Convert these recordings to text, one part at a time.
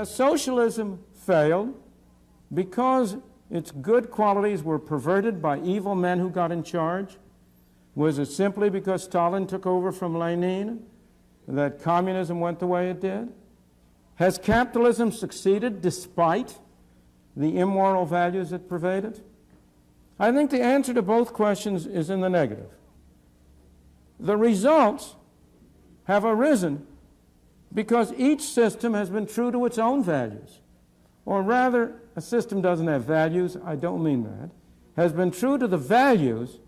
Has socialism failed because its good qualities were perverted by evil men who got in charge? Was it simply because Stalin took over from Lenin that communism went the way it did? Has capitalism succeeded despite the immoral values it pervaded? I think the answer to both questions is in the negative. The results have arisen because each system has been true to its own values. Or rather, a system doesn't have values, I don't mean that, has been true to the values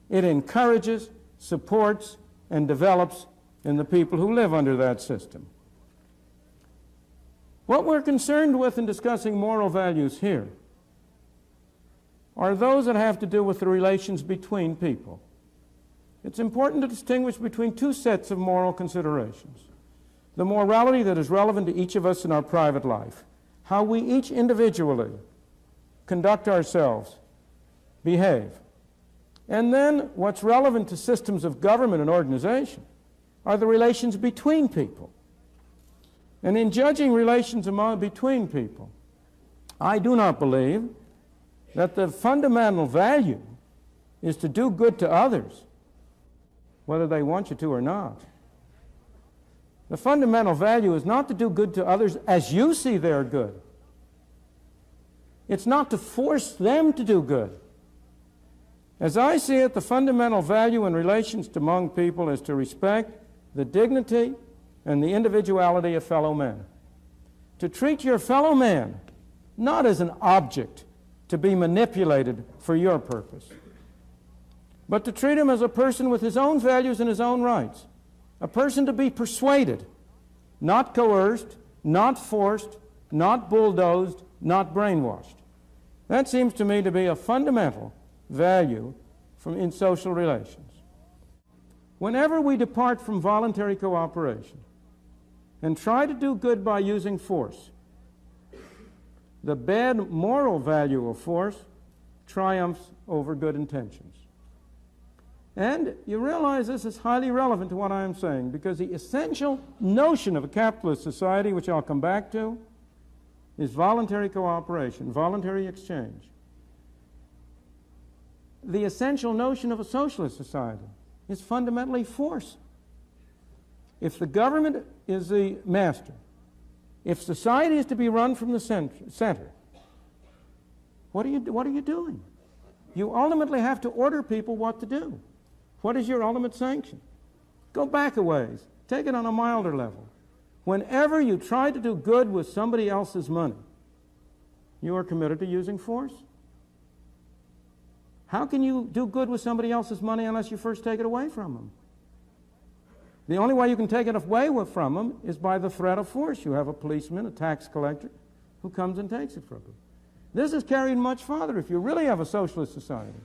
it encourages, supports, and develops in the people who live under that system. What we're concerned with in discussing moral values here are those that have to do with the relations between people. It's important to distinguish between two sets of moral considerations. The morality that is relevant to each of us in our private life, how we each individually conduct ourselves, behave. And then what's relevant to systems of government and organization are the relations between people. And in judging relations between people, I do not believe that the fundamental value is to do good to others, whether they want you to or not. The fundamental value is not to do good to others as you see they're good. It's not to force them to do good. As I see it, the fundamental value in relations among people is to respect the dignity and the individuality of fellow men. To treat your fellow man not as an object to be manipulated for your purpose, but to treat him as a person with his own values and his own rights, a person to be persuaded, not coerced, not forced, not bulldozed, not brainwashed. That seems to me to be a fundamental value in social relations. Whenever we depart from voluntary cooperation and try to do good by using force, the bad moral value of force triumphs over good intentions. And you realize this is highly relevant to what I am saying, because the essential notion of a capitalist society, which I'll come back to, is voluntary cooperation, voluntary exchange. The essential notion of a socialist society is fundamentally force. If the government is the master, if society is to be run from the center, what are you doing? You ultimately have to order people what to do. What is your ultimate sanction? Go back a ways. Take it on a milder level. Whenever you try to do good with somebody else's money, you are committed to using force. How can you do good with somebody else's money unless you first take it away from them? The only way you can take it away from them is by the threat of force. You have a policeman, a tax collector, who comes and takes it from you. This is carried much farther if you really have a socialist society.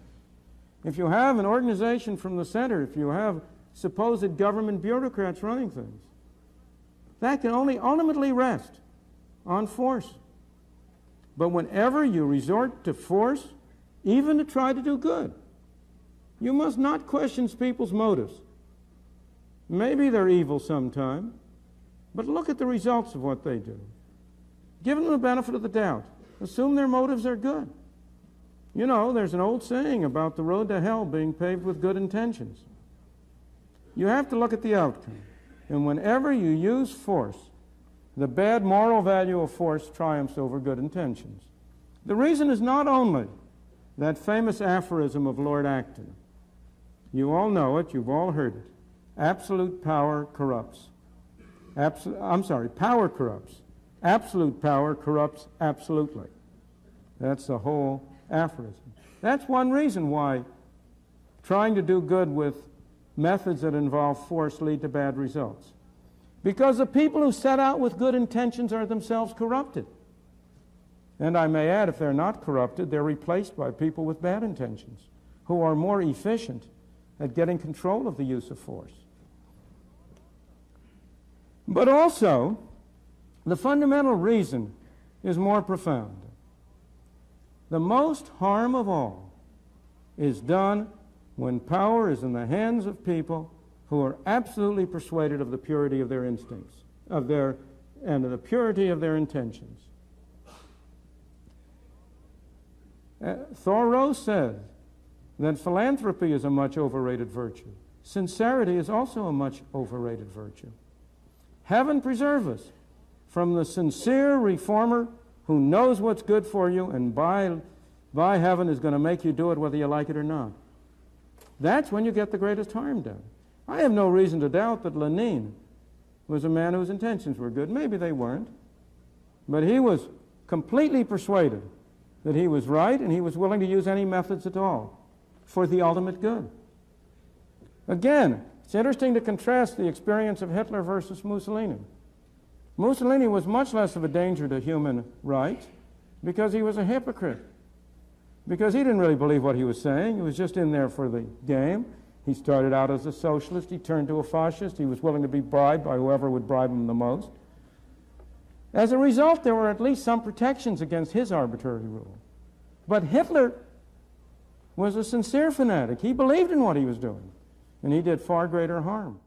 If you have an organization from the center, if you have supposed government bureaucrats running things, that can only ultimately rest on force. But whenever you resort to force, even to try to do good, you must not question people's motives. Maybe they're evil sometime, but look at the results of what they do. Give them the benefit of the doubt. Assume their motives are good. You know, there's an old saying about the road to hell being paved with good intentions. You have to look at the outcome. And whenever you use force, the bad moral value of force triumphs over good intentions. The reason is not only that famous aphorism of Lord Acton. You all know it, you've all heard it. Absolute power corrupts. Power corrupts. Absolute power corrupts absolutely. That's the whole aphorism. That's one reason why trying to do good with methods that involve force lead to bad results. Because the people who set out with good intentions are themselves corrupted. And I may add, if they're not corrupted, they're replaced by people with bad intentions who are more efficient at getting control of the use of force. But also, the fundamental reason is more profound. The most harm of all is done when power is in the hands of people who are absolutely persuaded of the purity of their instincts, of their and the purity of their intentions. Thoreau said that philanthropy is a much overrated virtue. Sincerity is also a much overrated virtue. Heaven preserve us from the sincere reformer who knows what's good for you and by heaven is going to make you do it whether you like it or not. That's when you get the greatest harm done. I have no reason to doubt that Lenin was a man whose intentions were good. Maybe they weren't. But he was completely persuaded that he was right, and he was willing to use any methods at all for the ultimate good. Again, it's interesting to contrast the experience of Hitler versus Mussolini. Mussolini was much less of a danger to human rights because he was a hypocrite. Because he didn't really believe what he was saying. He was just in there for the game. He started out as a socialist. He turned to a fascist. He was willing to be bribed by whoever would bribe him the most. As a result, there were at least some protections against his arbitrary rule. But Hitler was a sincere fanatic. He believed in what he was doing, and he did far greater harm.